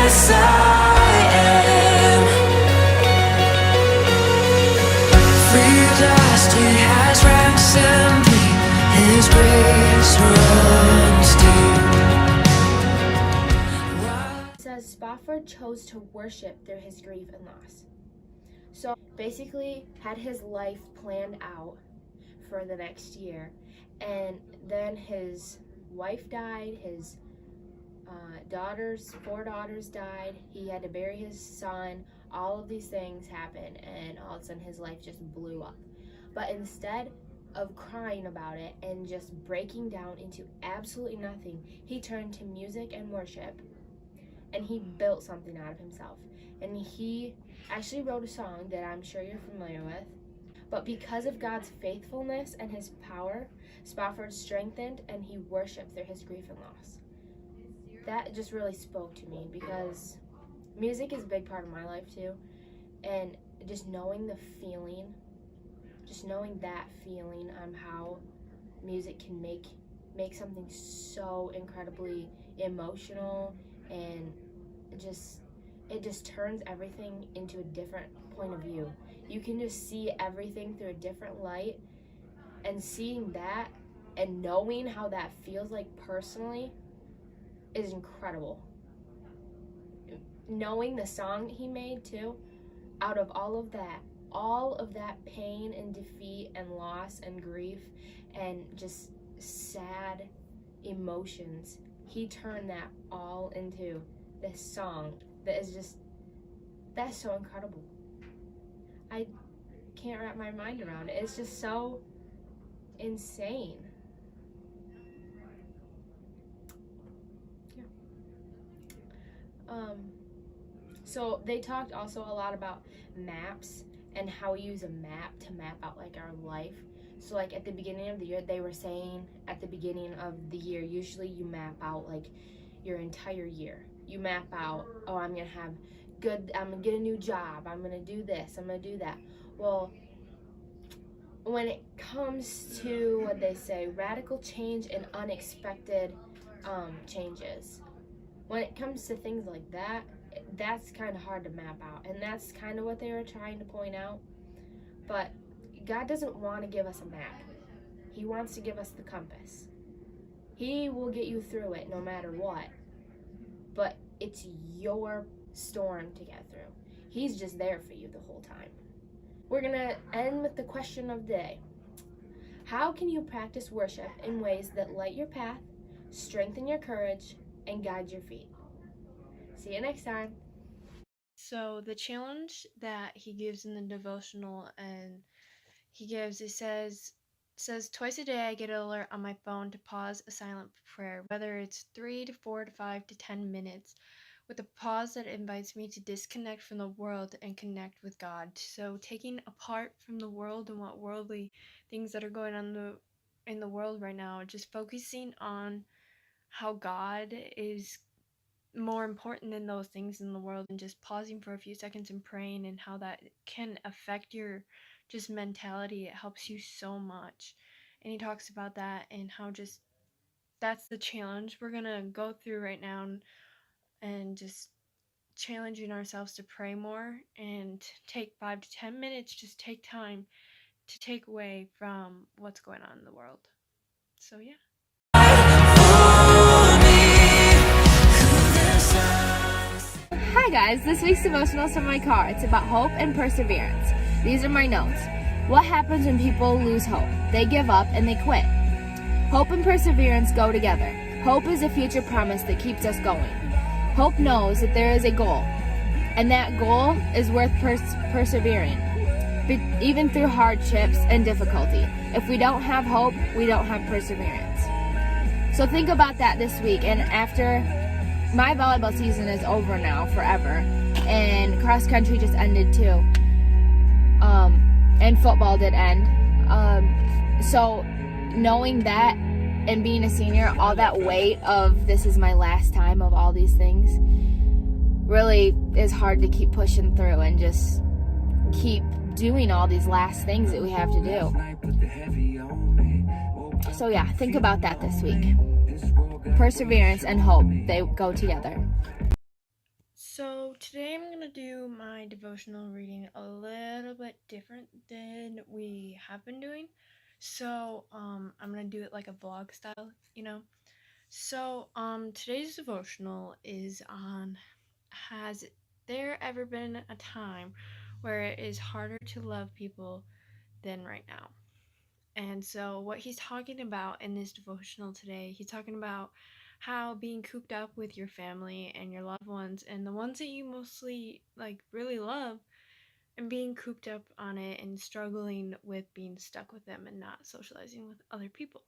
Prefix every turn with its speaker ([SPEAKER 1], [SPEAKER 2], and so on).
[SPEAKER 1] this I am. Free at last, He has ransomed me. His grace runs deep.
[SPEAKER 2] It says Spofford chose to worship through his grief and loss. So basically had his life planned out for the next year, and then his wife died, his four daughters died, he had to bury his son, all of these things happened, and all of a sudden his life just blew up. But instead of crying about it and just breaking down into absolutely nothing, he turned to music and worship, and he built something out of himself. And he actually wrote a song that I'm sure you're familiar with. But because of God's faithfulness and his power, Spofford strengthened and he worshiped through his grief and loss. That just really spoke to me, because music is a big part of my life too. And just knowing the feeling, just knowing that feeling on how music can make something so incredibly emotional, and it just turns everything into a different point of view. You can just see everything through a different light, and seeing that and knowing how that feels like personally is incredible. Knowing the song he made too, out of all of that pain and defeat and loss and grief and just sad emotions, he turned that all into this song that's so incredible. I can't wrap my mind around it. It's just so insane. Yeah. So they talked also a lot about maps and how we use a map to map out like our life. So like at the beginning of the year, they were saying at the beginning of the year, usually you map out like your entire year. You map out, oh, I'm gonna get a new job, I'm gonna do this, I'm gonna do that. Well, when it comes to what they say, radical change and unexpected changes, when it comes to things like that, that's kind of hard to map out, and that's kind of what they were trying to point out. But God doesn't want to give us a map. He wants to give us the compass. He will get you through it no matter what, but it's your storm to get through. He's just there for you the whole time. We're gonna end with the question of the day. How can you practice worship in ways that light your path, strengthen your courage, and guide your feet? See you next time.
[SPEAKER 3] So the challenge that he gives in the devotional, and it says twice a day I get an alert on my phone to pause a silent prayer, whether it's 3 to 4 to 5 to 10 minutes, with a pause that invites me to disconnect from the world and connect with God. So taking apart from the world and what worldly things that are going on in the world right now, just focusing on how God is more important than those things in the world, and just pausing for a few seconds and praying, and how that can affect your just mentality. It helps you so much. And he talks about that, and how just that's the challenge we're gonna go through right now, and just challenging ourselves to pray more and take 5 to 10 minutes, just take time to take away from what's going on in the world. So yeah.
[SPEAKER 2] Hi guys, this week's devotional is from my car. It's about hope and perseverance. These are my notes. What happens when people lose hope? They give up and they quit. Hope and perseverance go together. Hope is a future promise that keeps us going. Hope knows that there is a goal, and that goal is worth persevering, even through hardships and difficulty. If we don't have hope, we don't have perseverance. So think about that this week. And after my volleyball season is over now forever, and cross country just ended too, and football did end. So knowing that and being a senior, all that weight of this is my last time of all these things really is hard to keep pushing through and just keep doing all these last things that we have to do. So yeah, think about that this week. Perseverance and hope, they go together.
[SPEAKER 3] So today I'm gonna do my devotional reading a little bit different than we have been doing. So I'm gonna do it like a vlog style, you know. So today's devotional is on, has there ever been a time where it is harder to love people than right now? And so, what he's talking about in this devotional today, he's talking about how being cooped up with your family and your loved ones, and the ones that you mostly like really love, and being cooped up on it and struggling with being stuck with them and not socializing with other people.